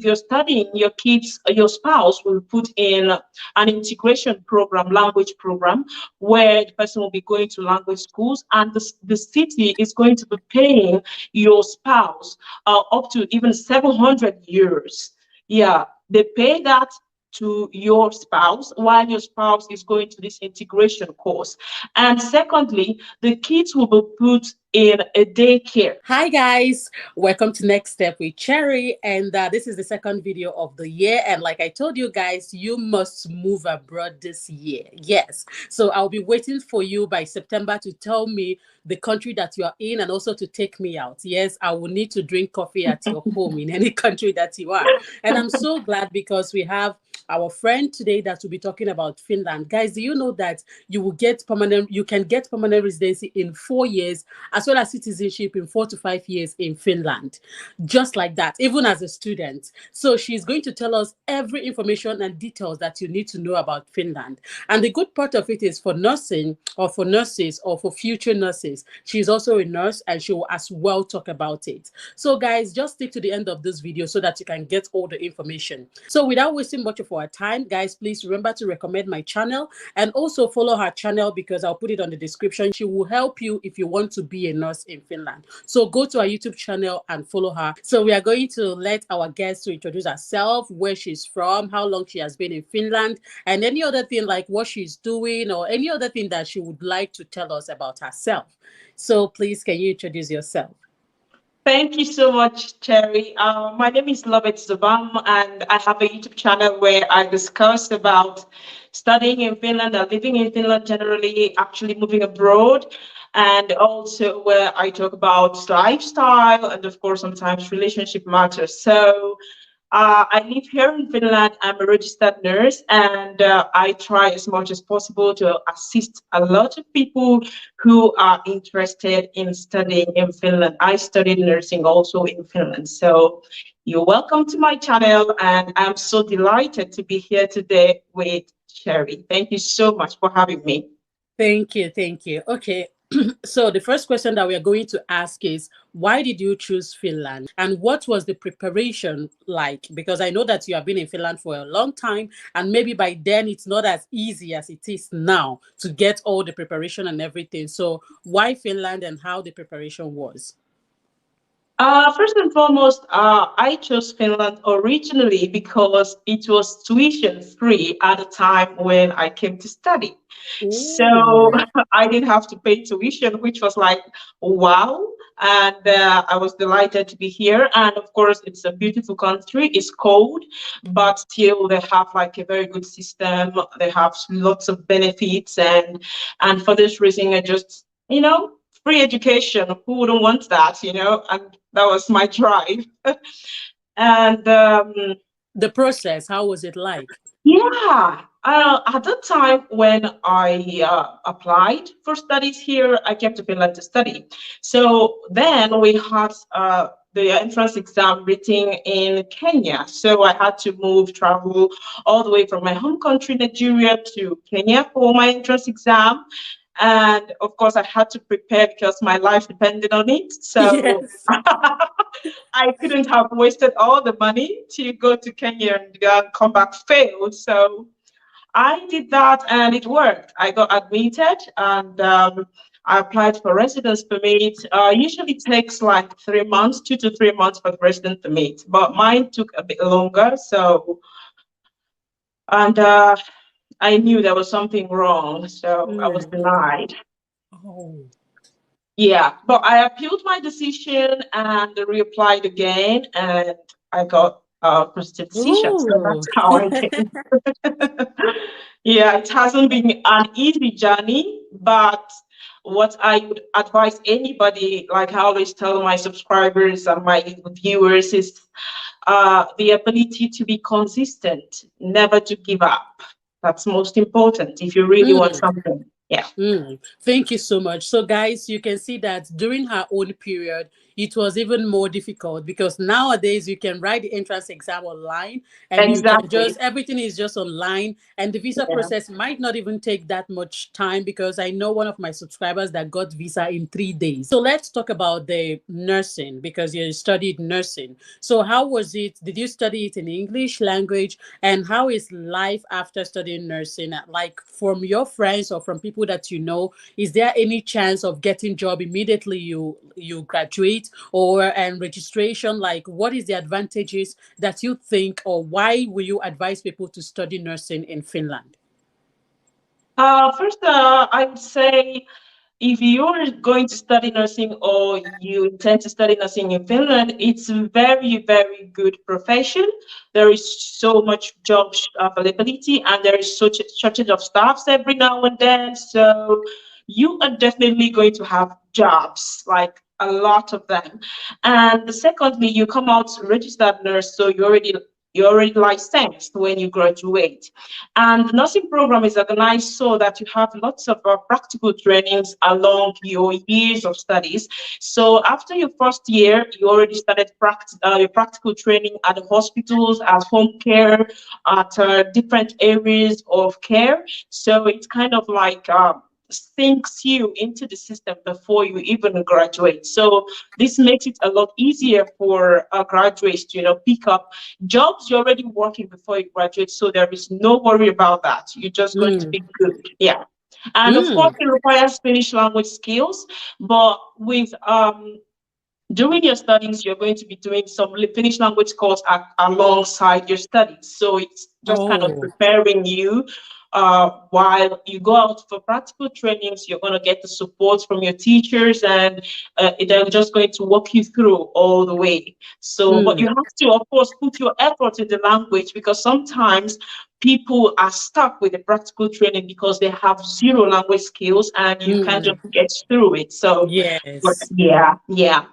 if you're studying, your kids, your spouse will put in an integration program, language program, where the person will be going to language schools, and the city is going to be paying your spouse up to even 700 euros. Yeah, they pay that to your spouse while your spouse is going to this integration course. And secondly, the kids will be put in a daycare. Hi guys, welcome to Next Step with Cherry, and this is the second video of the year. And like I told you guys, you must move abroad this year. Yes, so I'll be waiting for you by September to tell me the country that you are in and also to take me out. Yes, I will need to drink coffee at your home in any country that you are. And I'm so glad because we have our friend today that will be talking about Finland. Guys, do you know that you can get permanent residency in 4 years, as well as citizenship in 4 to 5 years in Finland? Just like that, even as a student. So she's going to tell us every information and details that you need to know about Finland. And the good part of it is for nursing, or for nurses, or for future nurses. She's also a nurse and she will as well talk about it. So guys, just stick to the end of this video so that you can get all the information. So without wasting much of our time, guys, please remember to recommend my channel and also follow her channel, because I'll put it on the description. She will help you if you want to be a nurse in Finland. So go to our YouTube channel and follow her. So we are going to let our guest to introduce herself, where she's from, how long she has been in Finland, and any other thing like what she's doing or any other thing that she would like to tell us about herself. So please, can you introduce yourself? Thank you so much, Cherry. My name is Loveth, and I have a YouTube channel where I discuss about studying in Finland and living in Finland generally, actually moving abroad, and also where I talk about lifestyle and, of course, sometimes relationship matters. So I live here in Finland. I'm a registered nurse, and I try as much as possible to assist a lot of people who are interested in studying in Finland. I studied nursing also in Finland. So you're welcome to my channel, and I'm so delighted to be here today with Cherry. Thank you so much for having me. Thank you. Thank you. Okay. So the first question that we are going to ask is, why did you choose Finland, and what was the preparation like? Because I know that you have been in Finland for a long time, and maybe by then it's not as easy as it is now to get all the preparation and everything. So why Finland, and how the preparation was? First and foremost, I chose Finland originally because it was tuition free at the time when I came to study. So Ooh. I didn't have to pay tuition, which was like, wow. And I was delighted to be here. And of course, it's a beautiful country. It's cold, but still they have like a very good system. They have lots of benefits. And for this reason, I just, free education. Who wouldn't want that, And that was my drive. And The process, how was it like? yeah, at the time when I applied for studies here, I came to Finland to study. So then we had the entrance exam written in Kenya. So I had to travel all the way from my home country, Nigeria, to Kenya for my entrance exam. And of course, I had to prepare because my life depended on it. So Yes. I couldn't have wasted all the money to go to Kenya and come back failed. So I did that and it worked. I got admitted, and I applied for residence permit. Usually takes like 3 months, 2 to 3 months for the residence permit, but mine took a bit longer. So, and I knew there was something wrong, so I was denied. Oh. Yeah, but I appealed my decision and reapplied again, and I got a positive decision. So Ooh. that's how I came. Yeah, it hasn't been an easy journey, but what I would advise anybody, like I always tell my subscribers and my viewers, is the ability to be consistent, never to give up. That's most important if you really want something. Yeah. Thank you so much. So guys, you can see that during her own period, it was even more difficult, because nowadays you can write the entrance exam online, and you can Exactly. just, everything is just online, and the visa Yeah. process might not even take that much time, because I know one of my subscribers that got visa in 3 days. So let's talk about the nursing, because you studied nursing. So how was it? Did you study it in English language? And how is life after studying nursing? Like, from your friends or from people that you know, is there any chance of getting job immediately you graduate, or and registration? Like, what is the advantages that you think, or why will you advise people to study nursing in Finland? First, I would say if you're going to study nursing or you intend to study nursing in Finland, it's a very, very good profession. There is so much job availability and there is such a shortage of staffs every now and then. So you are definitely going to have jobs, like a lot of them. And secondly, you come out registered nurse, so you're already licensed when you graduate. And the nursing program is organized so that you have lots of practical trainings along your years of studies. So after your first year, you already started your practical training at the hospitals, at home care, at different areas of care. So it's kind of like sinks you into the system before you even graduate. So this makes it a lot easier for graduates to, pick up jobs you're already working before you graduate. So there is no worry about that. You're just going to Mm. be good. Yeah. And of course, Mm. it requires Finnish language skills, but with during your studies, you're going to be doing some Finnish language course alongside your studies. So it's just kind of Oh. preparing you. While you go out for practical trainings, you're going to get the support from your teachers, and they're just going to walk you through all the way. So, but Mm. you have to, of course, put your effort in the language, because sometimes people are stuck with the practical training because they have zero language skills and you can't Mm. just get through it. So, but Yes. yeah, yeah.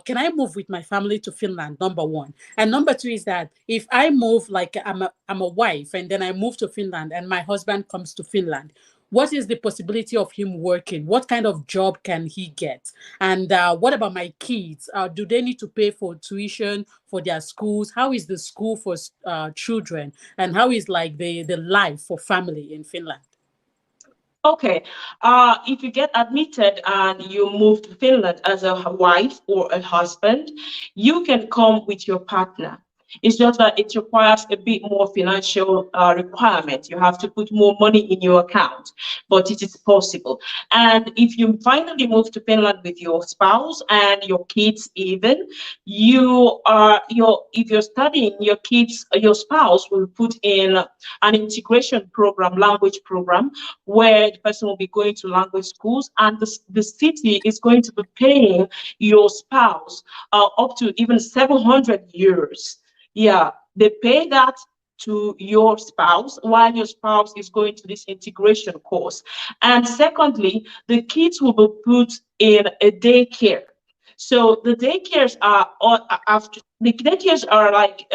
Can I move with my family to Finland? Number one. And number two is that if I move, like I'm a wife, and then I move to Finland and my husband comes to Finland, what is the possibility of him working? What kind of job can he get? And what about my kids? Do they need to pay for tuition for their schools? How is the school for children? And how is like the life for family in Finland? Okay. If you get admitted and you move to Finland as a wife or a husband, you can come with your partner. It's just that it requires a bit more financial requirement. You have to put more money in your account, but it is possible. And if you finally move to Finland with your spouse and your kids, even if you're studying, your spouse will put in an integration program, language program, where the person will be going to language schools, and the city is going to be paying your spouse up to even 700 euros. Yeah, they pay that to your spouse while your spouse is going to this integration course. And secondly, the kids will be put in a daycare. So the daycares are after the daycares are like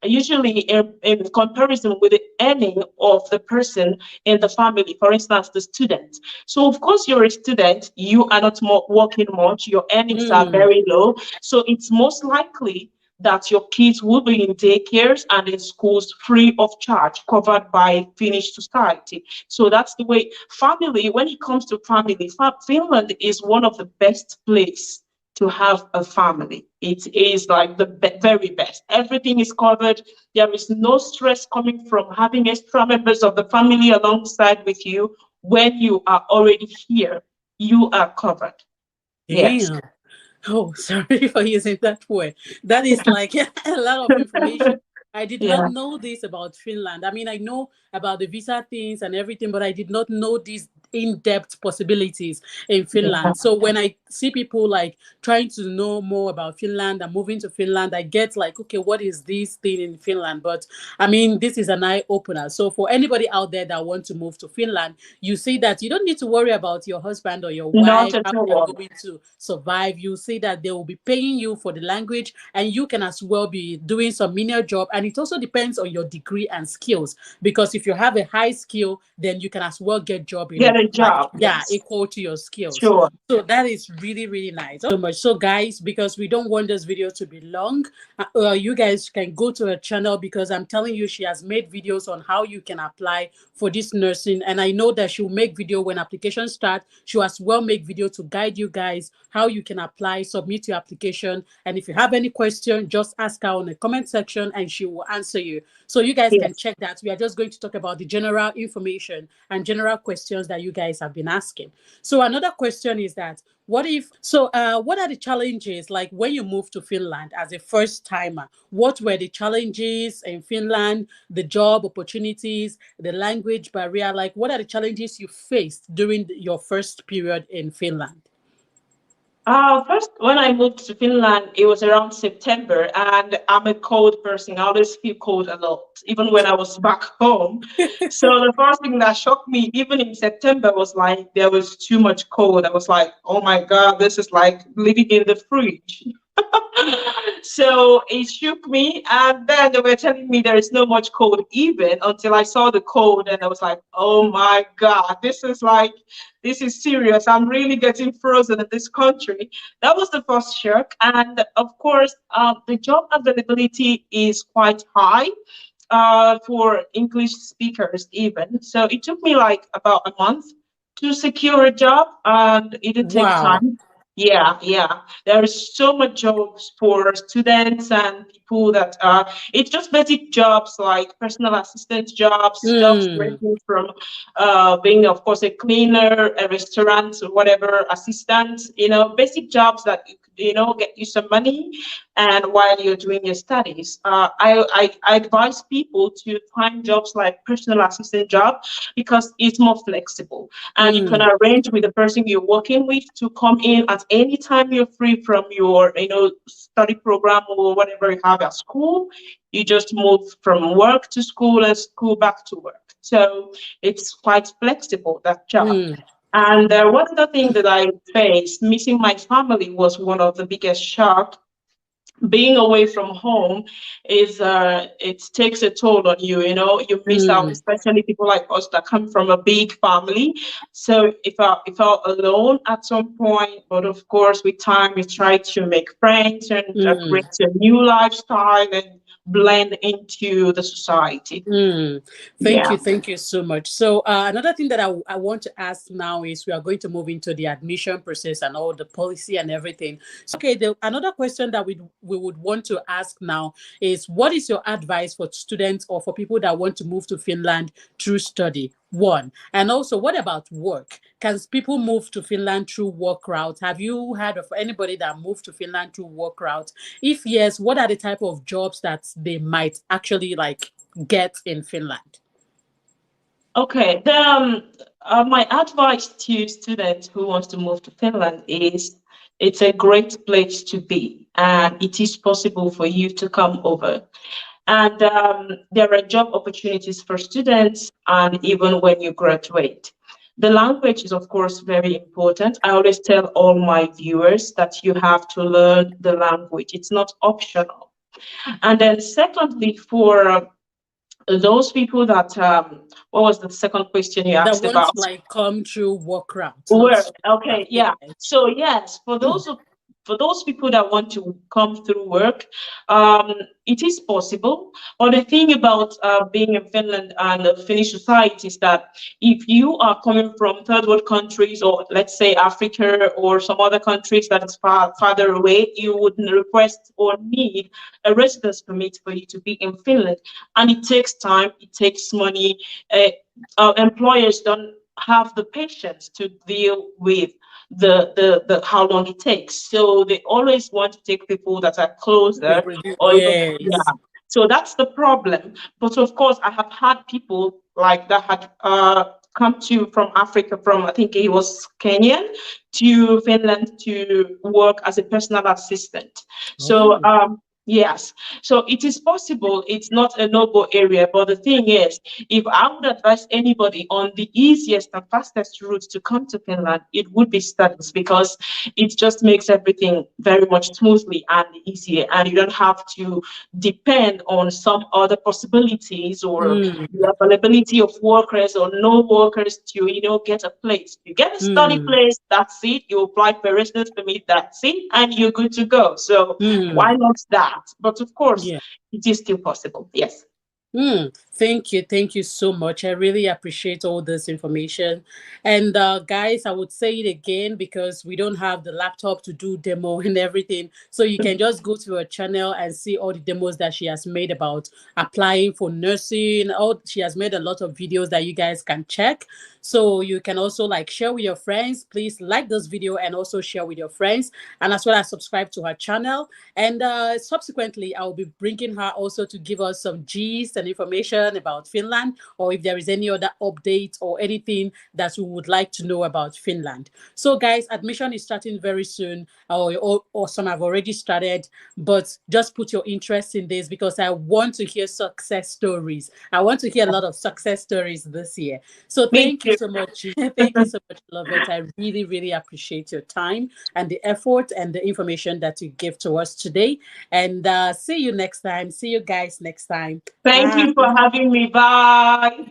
usually in comparison with the earning of the person in the family. For instance, the student. So of course you're a student, you are not more working much, your earnings are Mm. very low. So it's most likely that your kids will be in daycares and in schools free of charge, covered by Finnish society. So that's the way family, when it comes to family, Finland is one of the best place to have a family. It is like the very best. Everything is covered. There is no stress coming from having extra members of the family alongside with you. When you are already here, you are covered. Yes. Damn. Oh, sorry for using that word. That is like a lot of information. I did not Yeah. know this about Finland. I mean, I know about the visa things and everything, but I did not know these in-depth possibilities in Yeah. Finland. So when I see people like trying to know more about Finland and moving to Finland, I get like, okay, what is this thing in Finland? But I mean, this is an eye opener. So for anybody out there that want to move to Finland, you see that you don't need to worry about your husband or your Not wife, at how they're all. going to survive. You see that they will be paying you for the language, and you can as well be doing some menial job. And it also depends on your degree and skills, because if you have a high skill, then you can as well get job Get in a a like, job. yeah, Yes. equal to your skills. Sure. So that is really, really nice. So much. So guys, because we don't want this video to be long, you guys can go to her channel, because I'm telling you, she has made videos on how you can apply for this nursing. And I know that she'll make video when applications start. She'll as well make video to guide you guys how you can apply, submit your application. And if you have any question, just ask her on the comment section and she will answer you. So you guys can Yes. check that. We are just going to talk about the general information and general questions that you guys have been asking. So another question is that, what are the challenges, like when you moved to Finland as a first timer? What were the challenges in Finland, the job opportunities, the language barrier? Like, what are the challenges you faced during your first period in Finland? First, when I moved to Finland, it was around September, and I'm a cold person. I always feel cold a lot, even when I was back home. So the first thing that shocked me, even in September, was like there was too much cold. I was like, oh my God, this is like living in the fridge. So it shook me, and then they were telling me there is no much code even until I saw the code, and I was like, oh my God, this is serious. I'm really getting frozen in this country. That was the first shock. And of course, the job availability is quite high for English speakers even. So it took me like about a month to secure a job, and it did take Wow. time. Yeah, yeah. There is so much jobs for students and people that it's just basic jobs like personal assistant jobs, jobs Mm, ranging from being, of course, a cleaner, a restaurant, or whatever, assistant, basic jobs that get you some money and while you're doing your studies. I advise people to find jobs like personal assistant job because it's more flexible and you can mm, arrange with the person you're working with to come in at any time you're free from your study program or whatever you have at school. You just move from work to school and school back to work. So it's quite flexible, that job. mm, And one other thing that I faced, missing my family was one of the biggest shock. Being away from home is it takes a toll on you. You miss out, mm, especially people like us that come from a big family. So if I felt alone at some point, but of course with time you try to make friends and mm. create a new lifestyle and blend into the society. Mm. Yeah. Thank you so much. So another thing that I want to ask now is, we are going to move into the admission process and all the policy and everything. So, okay, another question that we would want to ask now is, what is your advice for students or for people that want to move to Finland through study? One. And also, what about work? Can people move to Finland through work route? Have you heard of anybody that moved to Finland through work route? If yes, what are the type of jobs that they might actually like get in Finland? Okay. My advice to students who wants to move to Finland is it's a great place to be, and it is possible for you to come over. And there are job opportunities for students, and even when you graduate. The language is, of course, very important. I always tell all my viewers that you have to learn the language. It's not optional. And then secondly, for those people that, what was the second question you That asked want to about? like come through work route, not Work. study Okay, route. yeah. Yes. So yes, for those people that want to come through work, it is possible. But the thing about being in Finland and the Finnish society is that if you are coming from third world countries, or let's say Africa or some other countries that is farther away, you would request or need a residence permit for you to be in Finland, and it takes time, it takes money. Employers don't have the patience to deal with the how long it takes. So they always want to take people that are closer or even, yeah. Yes. So that's the problem. But of course, I have had people like that had come to from Africa, from I think he was Kenyan, to Finland to work as a personal assistant. So Oh. Yes, so it is possible. It's not a no-go area, but the thing is, if I would advise anybody on the easiest and fastest route to come to Finland, it would be studies, because it just makes everything very much smoothly and easier, and you don't have to depend on some other possibilities or Mm, the availability of workers or no workers to, get a place. You get a study mm, place, that's it. You apply for residence permit, that's it, and you're good to go. So why mm. not that? But of course, Yeah. it is still possible. Yes. Thank you. Thank you so much. I really appreciate all this information. And guys, I would say it again because we don't have the laptop to do demo and everything. So you can just go to her channel and see all the demos that she has made about applying for nursing. Oh, she has made a lot of videos that you guys can check. So you can also like share with your friends. Please like this video and also share with your friends. And as well as subscribe to her channel. And subsequently, I will be bringing her also to give us some gist and information about Finland, or if there is any other update or anything that we would like to know about Finland. So, guys, admission is starting very soon, or some have already started, but just put your interest in this because I want to hear success stories. I want to hear a lot of success stories this year. So, Me thank you too. so much. Thank you so much, Loveth. I really, really appreciate your time and the effort and the information that you give to us today. And see you next time. See you guys next time. Thank Bye. you for having me. Bye.